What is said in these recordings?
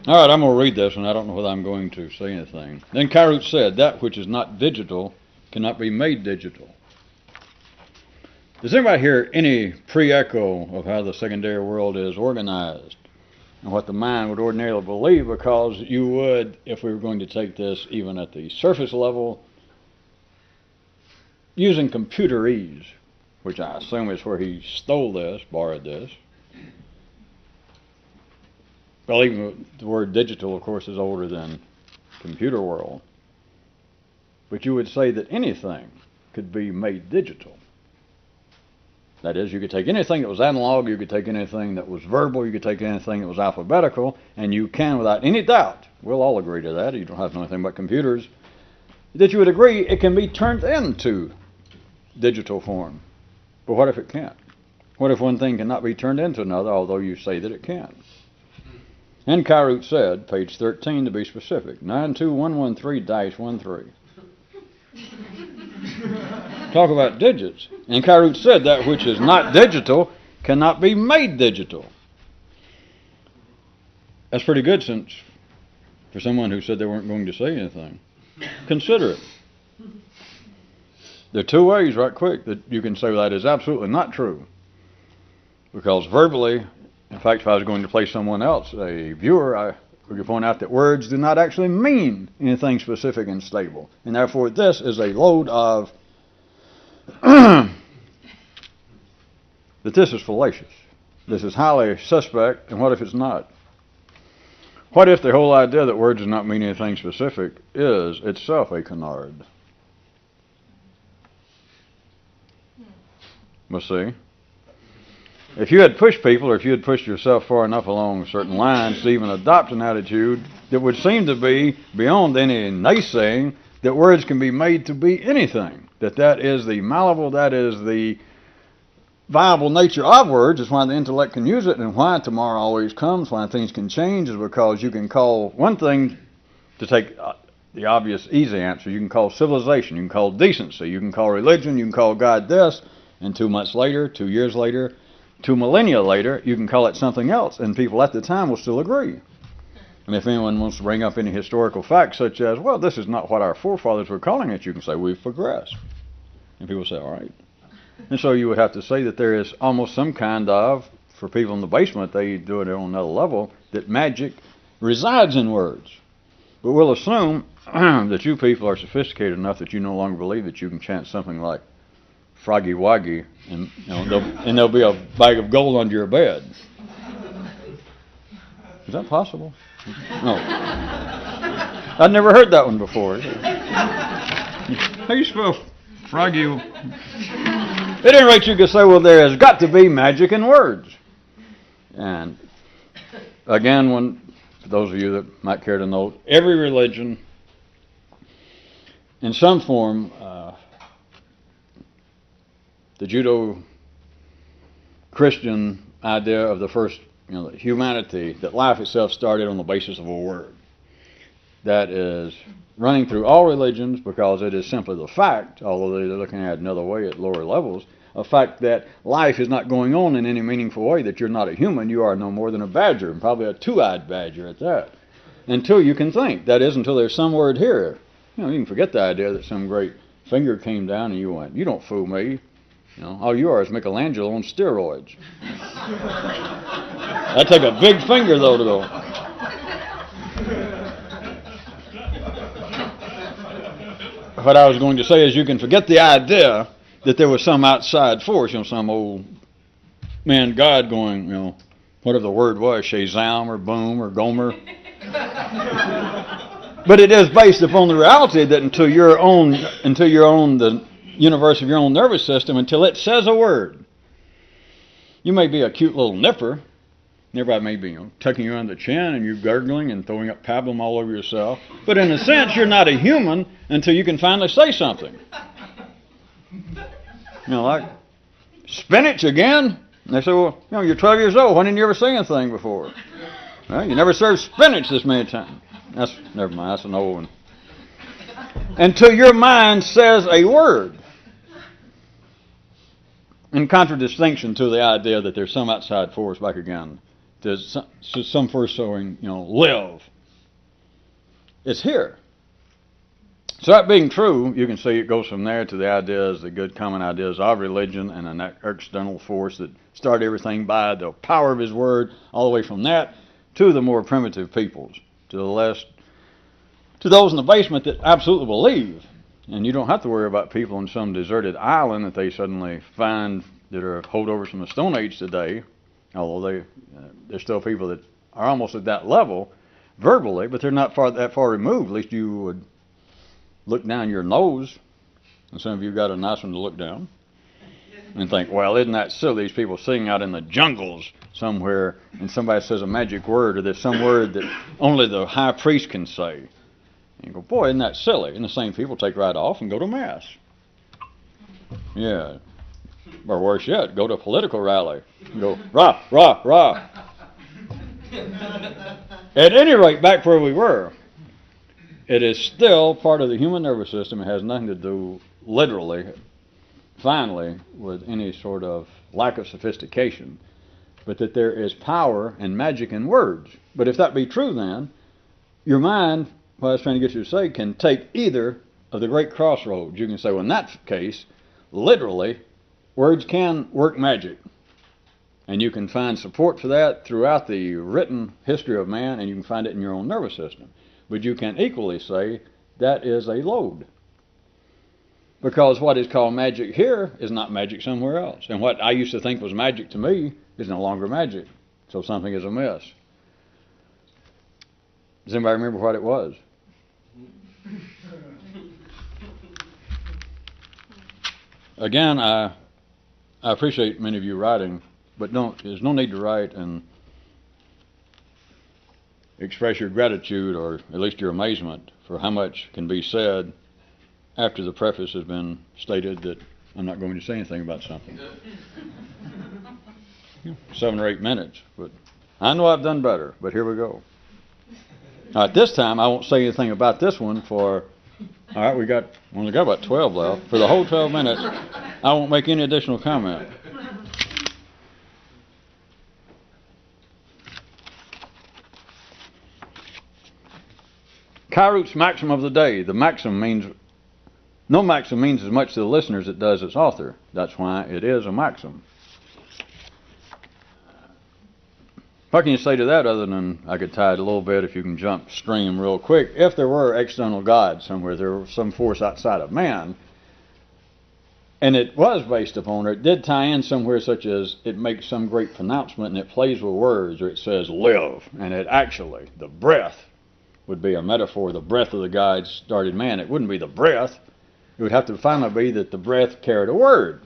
All right, I'm going to read this, and I don't know whether I'm going to say anything. Then Kyroots said, that which is not digital cannot be made digital. Does anybody hear any pre-echo of how the secondary world is organized and what the mind would ordinarily believe? Because you would, if we were going to take this even at the surface level, using computerese, which I assume is where he stole this, borrowed this. Well, even the word digital, of course, is older than computer world. But you would say that anything could be made digital. That is, you could take anything that was analog, you could take anything that was verbal, you could take anything that was alphabetical, and you can, without any doubt, we'll all agree to that, you don't have to know anything about computers, that you would agree it can be turned into digital form. But what if it can't? What if one thing cannot be turned into another, although you say that it can? And Kyroots said, page 13 to be specific, 92113-13. Talk about digits. And Kyroots said that which is not digital cannot be made digital. That's pretty good since for someone who said they weren't going to say anything. Consider it. There are two ways, right quick, that you can say that is absolutely not true. Because verbally, in fact, if I was going to play someone else, a viewer, I could point out that words do not actually mean anything specific and stable. And therefore, this is a load of that this is fallacious. This is highly suspect, and what if it's not? What if the whole idea that words do not mean anything specific is itself a canard? We'll see. If you had pushed people, or if you had pushed yourself far enough along certain lines to even adopt an attitude that would seem to be beyond any naysaying that words can be made to be anything, that is the malleable, that is the viable nature of words, is why the intellect can use it, and why tomorrow always comes, why things can change, is because you can call one thing, to take the obvious easy answer, you can call civilization, you can call decency, you can call religion, you can call God this, and 2 months later, 2 years later, 2 millennia later, you can call it something else, and people at the time will still agree. And if anyone wants to bring up any historical facts such as, well, this is not what our forefathers were calling it, you can say, we've progressed. And people say, all right. And so you would have to say that there is almost some kind of, for people in the basement, they do it on another level, that magic resides in words. But we'll assume that you people are sophisticated enough that you no longer believe that you can chant something like Froggy Woggy, and there'll be a bag of gold under your bed. Is that possible? No. I'd never heard that one before. How do you spell Froggy? At any rate, you could say, well, there has got to be magic in words. And again, for those of you that might care to know, every religion, in some form, the Judeo-Christian idea of the first, humanity, that life itself started on the basis of a word. That is running through all religions, because it is simply the fact, although they're looking at it another way at lower levels, a fact that life is not going on in any meaningful way, that you're not a human, you are no more than a badger, and probably a two-eyed badger at that, until you can think. That is, until there's some word here. You can forget the idea that some great finger came down and you went, you don't fool me. All you are is Michelangelo on steroids. That'd take a big finger, though, to go. What I was going to say is you can forget the idea that there was some outside force, some old man God going, whatever the word was, Shazam or Boom or Gomer. But it is based upon the reality that until you're on the universe of your own nervous system, until it says a word, you may be a cute little nipper. Everybody may be tucking you on the chin and you gurgling and throwing up pablum all over yourself. But in a sense, you're not a human until you can finally say something. Like spinach again. And they say, well, you're 12 years old. Why didn't you ever say anything before? Well, you never served spinach this many times. Never mind. That's an old one. Until your mind says a word. In contradistinction to the idea that there's some outside force, back again There's some first sowing, live. It's here. So that being true, you can see it goes from there to the ideas, the good common ideas of religion and an external force that started everything by the power of his word, all the way from that to the more primitive peoples, to those in the basement that absolutely believe. And you don't have to worry about people on some deserted island that they suddenly find that are holdovers from the Stone Age today, although there's still people that are almost at that level verbally, but they're not that far removed. At least you would look down your nose, and some of you got a nice one to look down, and think, well, isn't that silly? These people sitting out in the jungles somewhere, and somebody says a magic word, or there's some word that only the high priest can say. And you go, boy, isn't that silly? And the same people take right off and go to Mass. Yeah. Or worse yet, go to a political rally and go, rah, rah, rah. At any rate, back where we were, it is still part of the human nervous system. It has nothing to do, literally, finally, with any sort of lack of sophistication, but that there is power and magic in words. But if that be true, then, your mind, what I was trying to get you to say, can take either of the great crossroads. You can say, well, in that case, literally, words can work magic. And you can find support for that throughout the written history of man, and you can find it in your own nervous system. But you can equally say that is a load. Because what is called magic here is not magic somewhere else. And what I used to think was magic to me is no longer magic. So something is amiss. Does anybody remember what it was? Again, I appreciate many of you writing, but there's no need to write and express your gratitude, or at least your amazement, for how much can be said after the preface has been stated that I'm not going to say anything about something. 7 or 8 minutes, but I know I've done better, but here we go. All right, this time I won't say anything about this one all right, we only got about 12 left. For the whole 12 minutes, I won't make any additional comment. Kyroots maxim of the day. The maxim means, no maxim means as much to the listeners as it does its author. That's why it is a maxim. What can you say to that other than I could tie it a little bit if you can jump stream real quick? If there were external God somewhere, there was some force outside of man, and it was based upon, or it did tie in somewhere such as it makes some great pronouncement and it plays with words, or it says live, and it actually, the breath would be a metaphor. The breath of the God started man. It wouldn't be the breath. It would have to finally be that the breath carried a word.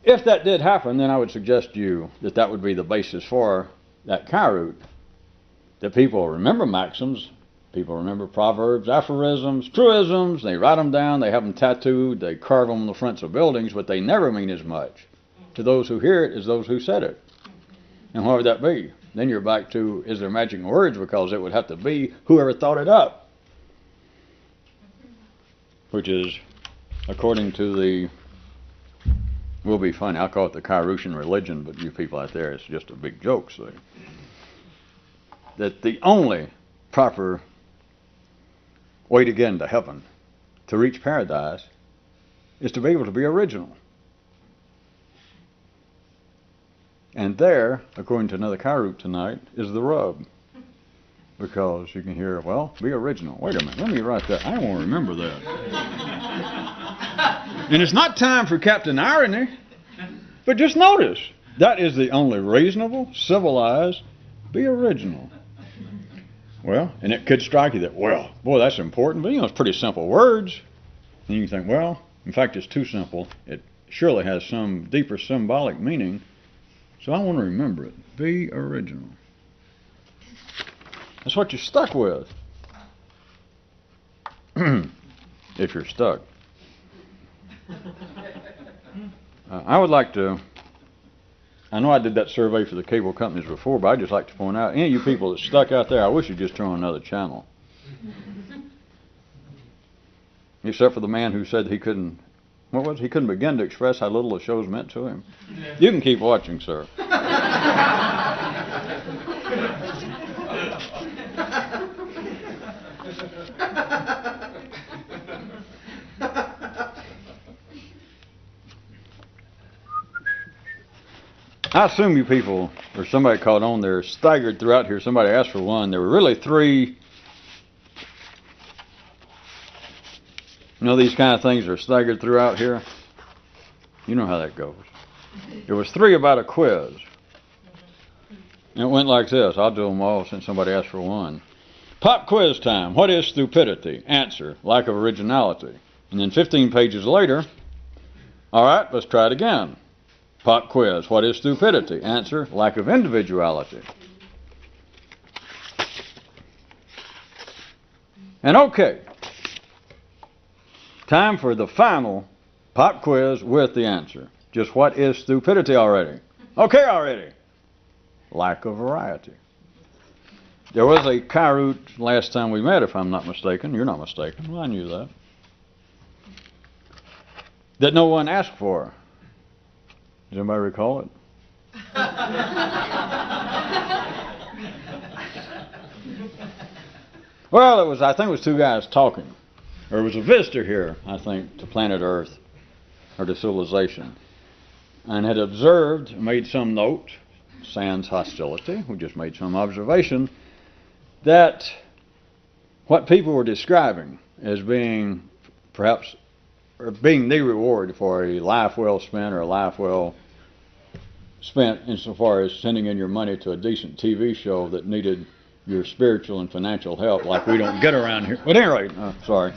If that did happen, then I would suggest to you that that would be the basis for that Kyroot. That people remember maxims, people remember proverbs, aphorisms, truisms, they write them down, they have them tattooed, they carve them on the fronts of buildings, but they never mean as much to those who hear it as those who said it. And what would that be? Then you're back to, is there magic in words? Because it would have to be whoever thought it up. Which is, according to the, will be funny, I'll call it the Kyrootian religion, but you people out there, it's just a big joke, see. That the only proper way to get into heaven, to reach paradise, is to be able to be original. And there, according to another Kyroot tonight, is the rub. Because you can hear, well, be original. Wait a minute, let me write that. I won't remember that. And it's not time for Captain Irony, but just notice, that is the only reasonable, civilized, be original. Well, and it could strike you that, well, boy, that's important, but it's pretty simple words. And you can think, well, in fact, it's too simple. It surely has some deeper symbolic meaning. So I want to remember it. Be original. That's what you're stuck with. If you're stuck. I would like to, I know I did that survey for the cable companies before, but I'd just like to point out, any of you people that's stuck out there, I wish you'd just turn on another channel. Except for the man who said he couldn't What was it? He couldn't begin to express how little the shows meant to him. You can keep watching, sir. I assume you people, or somebody caught on there, staggered throughout here. Somebody asked for one. There were really three. You know, these kind of things are staggered throughout here. You know how that goes. There was three about a quiz. And it went like this. I'll do them all since somebody asked for one. Pop quiz time. What is stupidity? Answer, lack of originality. And then 15 pages later, all right, let's try it again. Pop quiz. What is stupidity? Answer, lack of individuality. And okay, time for the final pop quiz with the answer. Just what is stupidity already? Okay already. Lack of variety. There was a Kyroots last time we met, if I'm not mistaken. You're not mistaken. Well, I knew that. That no one asked for. Does anybody recall it? Well, I think it was two guys talking. There was a visitor here, I think, to planet Earth, or to civilization, and had observed, made some note, sans hostility, we just made some observation, that what people were describing as being perhaps, or being the reward for a life well spent or a life well spent insofar as sending in your money to a decent TV show that needed your spiritual and financial help like we don't get around here. But anyway, sorry.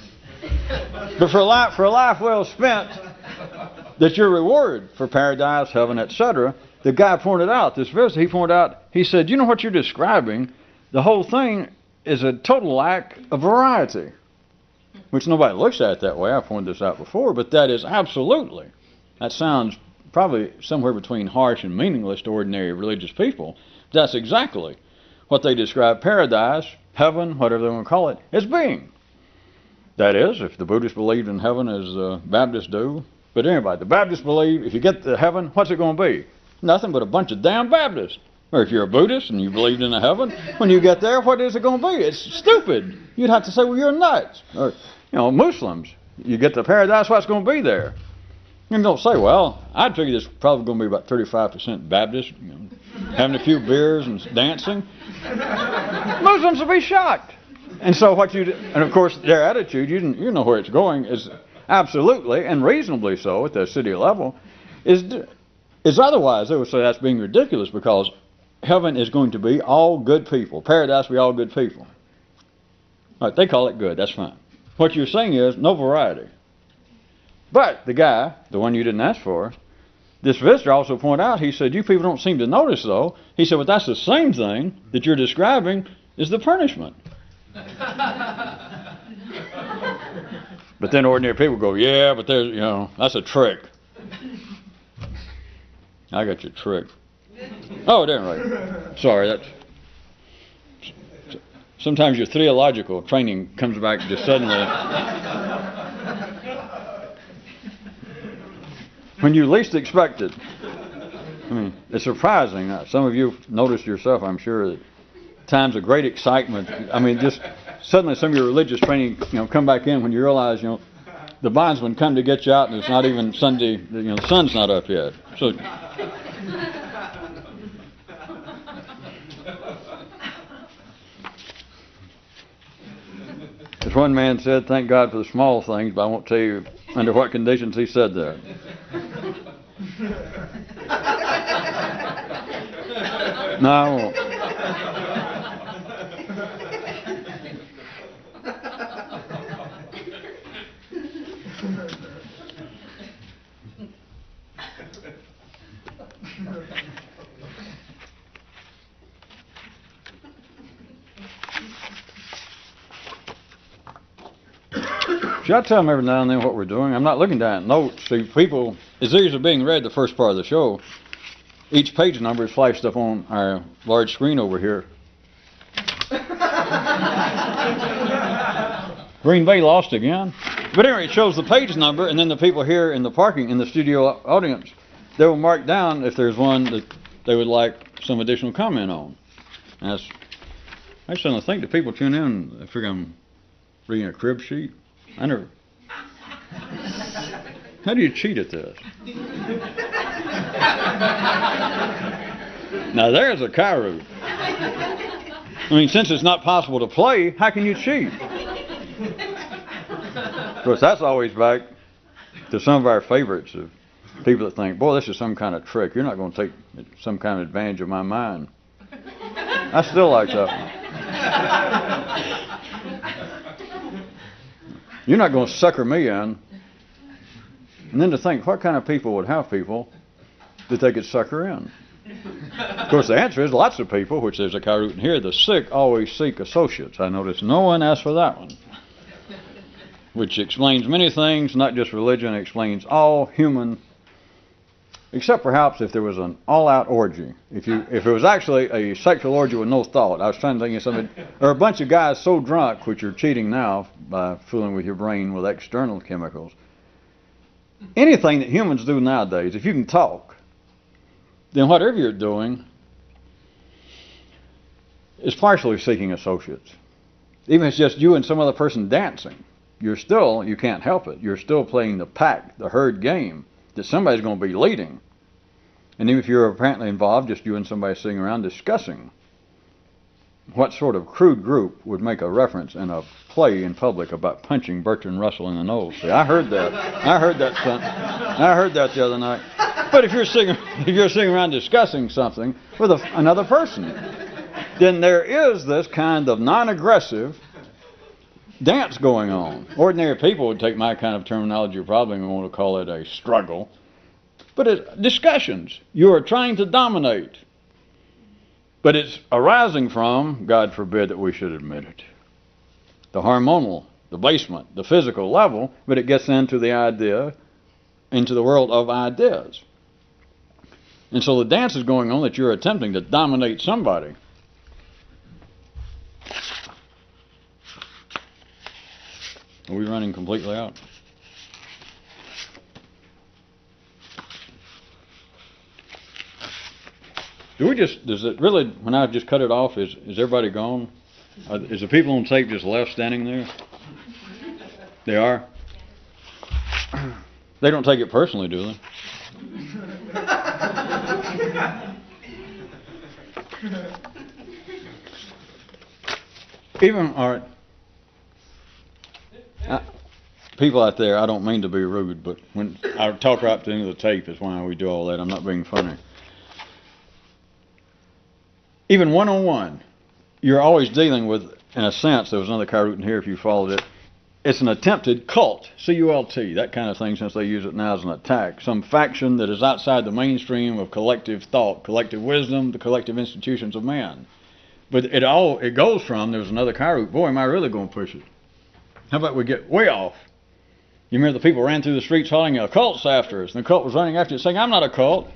But for a life well spent, that your reward for paradise, heaven, etc., the guy pointed out, this visitor, he said, you know what you're describing? The whole thing is a total lack of variety. Which nobody looks at it that way. I pointed this out before, but that is absolutely. That sounds probably somewhere between harsh and meaningless to ordinary religious people. But that's exactly what they describe paradise, heaven, whatever they want to call it, as being. That is, if the Buddhists believed in heaven as the Baptists do. But anyway, the Baptists believe if you get to heaven, what's it going to be? Nothing but a bunch of damn Baptists. Or if you're a Buddhist and you believed in a heaven, when you get there, what is it going to be? It's stupid. You'd have to say, well, you're nuts. Or, you know, Muslims, you get to paradise, what's going to be there? You don't say, well, I'd figure this is probably going to be about 35% Baptist, you know, having a few beers and dancing. Muslims will be shocked. And so and of course their attitude, you know where it's going, is absolutely, and reasonably so at the city level, is otherwise. They would say that's being ridiculous because heaven is going to be all good people. Paradise will be all good people. All right, they call it good, that's fine. What you're saying is no variety. But the guy, the one you didn't ask for, this visitor also pointed out, he said, you people don't seem to notice though. He said, but that's the same thing that you're describing is the punishment. But then ordinary people go, yeah, but there's, you know, that's a trick. I got your trick. Oh, damn right. Sorry, that's... Sometimes your theological training comes back just suddenly. When you least expect it. I mean, it's surprising. Some of you have noticed yourself, I'm sure, that times of great excitement. I mean, just suddenly some of your religious training, you know, come back in when you realize, you know, the bondsman come to get you out and it's not even Sunday, you know, the sun's not up yet. So... As one man said, thank God for the small things, but I won't tell you under what conditions he said that. No, I won't. Should I tell them every now and then what we're doing? I'm not looking down at notes. See, people, as these are being read the first part of the show, each page number is flashed up on our large screen over here. Green Bay lost again. But anyway, it shows the page number, and then the people here in the parking, in the studio audience, they will mark down if there's one that they would like some additional comment on. And that's, I just don't think the people tune in, they figure I'm reading a crib sheet. I never. How do you cheat at this? Now there's a Kyroot. I mean, since it's not possible to play, how can you cheat? Of course, that's always back to some of our favorites of people that think, boy, this is some kind of trick. You're not going to take some kind of advantage of my mind. I still like that one. You're not going to sucker me in. And then to think, what kind of people would have people that they could sucker in? Of course, the answer is lots of people, which there's a Kyroot in here. The sick always seek associates. I notice no one asked for that one. Which explains many things, not just religion. It explains all human, except perhaps if there was an all-out orgy. If it was actually a sexual orgy with no thought. I was trying to think of something. There are a bunch of guys so drunk, which you're cheating now by fooling with your brain with external chemicals. Anything that humans do nowadays, if you can talk, then whatever you're doing is partially seeking associates. Even if it's just you and some other person dancing, you can't help it. You're still playing the pack, the herd game that somebody's going to be leading. And even if you're apparently involved, just you and somebody sitting around discussing what sort of crude group would make a reference in a play in public about punching Bertrand Russell in the nose. See, I heard that the other night. But if you're sitting around discussing something with another person, then there is this kind of non-aggressive dance going on. Ordinary people would take my kind of terminology, probably want to call it a struggle. But it's discussions. You are trying to dominate. But it's arising from, God forbid that we should admit it, the hormonal, the basement, the physical level, but it gets into the idea, into the world of ideas. And so the dance is going on that you're attempting to dominate somebody. Are we running completely out? Does it really, when I just cut it off, is everybody gone? Is the people on tape just left standing there? They are? They don't take it personally, do they? Even, all right. People out there, I don't mean to be rude, but when I talk right to the end of the tape is why we do all that. I'm not being funny. Even one-on-one, you're always dealing with, in a sense, there was another Kyroot in here if you followed it, it's an attempted cult, C-U-L-T, that kind of thing, since they use it now as an attack. Some faction that is outside the mainstream of collective thought, collective wisdom, the collective institutions of man. But it goes from, there's another Kyroot, boy, am I really going to push it. How about we get way off? You remember the people ran through the streets hollering, a cult's after us, and the cult was running after it saying, I'm not a cult.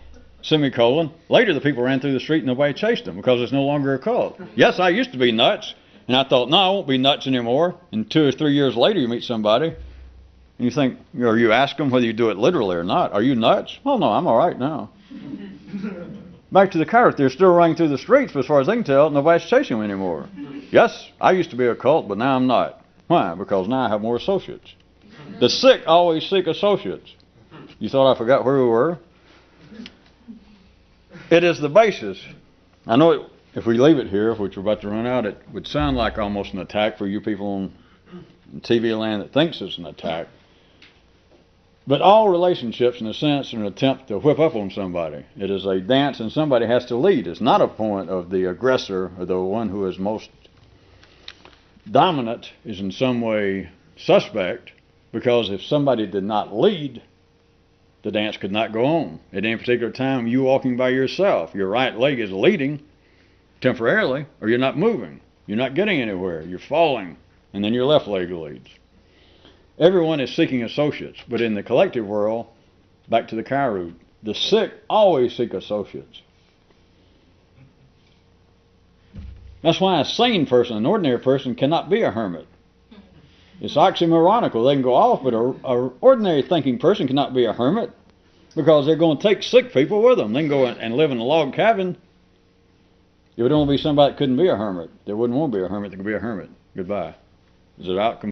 Semicolon. Later the people ran through the street and nobody chased them because it's no longer a cult. Yes, I used to be nuts, and I thought, no, I won't be nuts anymore. And 2 or 3 years later you meet somebody, and you think, or you ask them whether you do it literally or not. Are you nuts? Oh no, I'm all right now. Back to the Kyroots, they're still running through the streets, but as far as they can tell, nobody's chasing them anymore. Yes, I used to be a cult, but now I'm not. Why? Because now I have more associates. The sick always seek associates. You thought I forgot where we were? It is the basis. I know if we leave it here, which we're about to run out, it would sound like almost an attack for you people on TV land that thinks it's an attack. But all relationships, in a sense, are an attempt to whip up on somebody. It is a dance and somebody has to lead. It's not a point of the aggressor or the one who is most dominant is in some way suspect, because if somebody did not lead, the dance could not go on. At any particular time, you walking by yourself, your right leg is leading temporarily, or you're not moving. You're not getting anywhere. You're falling, and then your left leg leads. Everyone is seeking associates, but in the collective world, back to the Kyroot, the sick always seek associates. That's why a sane person, an ordinary person, cannot be a hermit. It's oxymoronical. They can go off, but a ordinary thinking person cannot be a hermit because they're going to take sick people with them. They can go and live in a log cabin. It would only be somebody that couldn't be a hermit. There wouldn't want to be a hermit that could be a hermit. Goodbye. Is it out?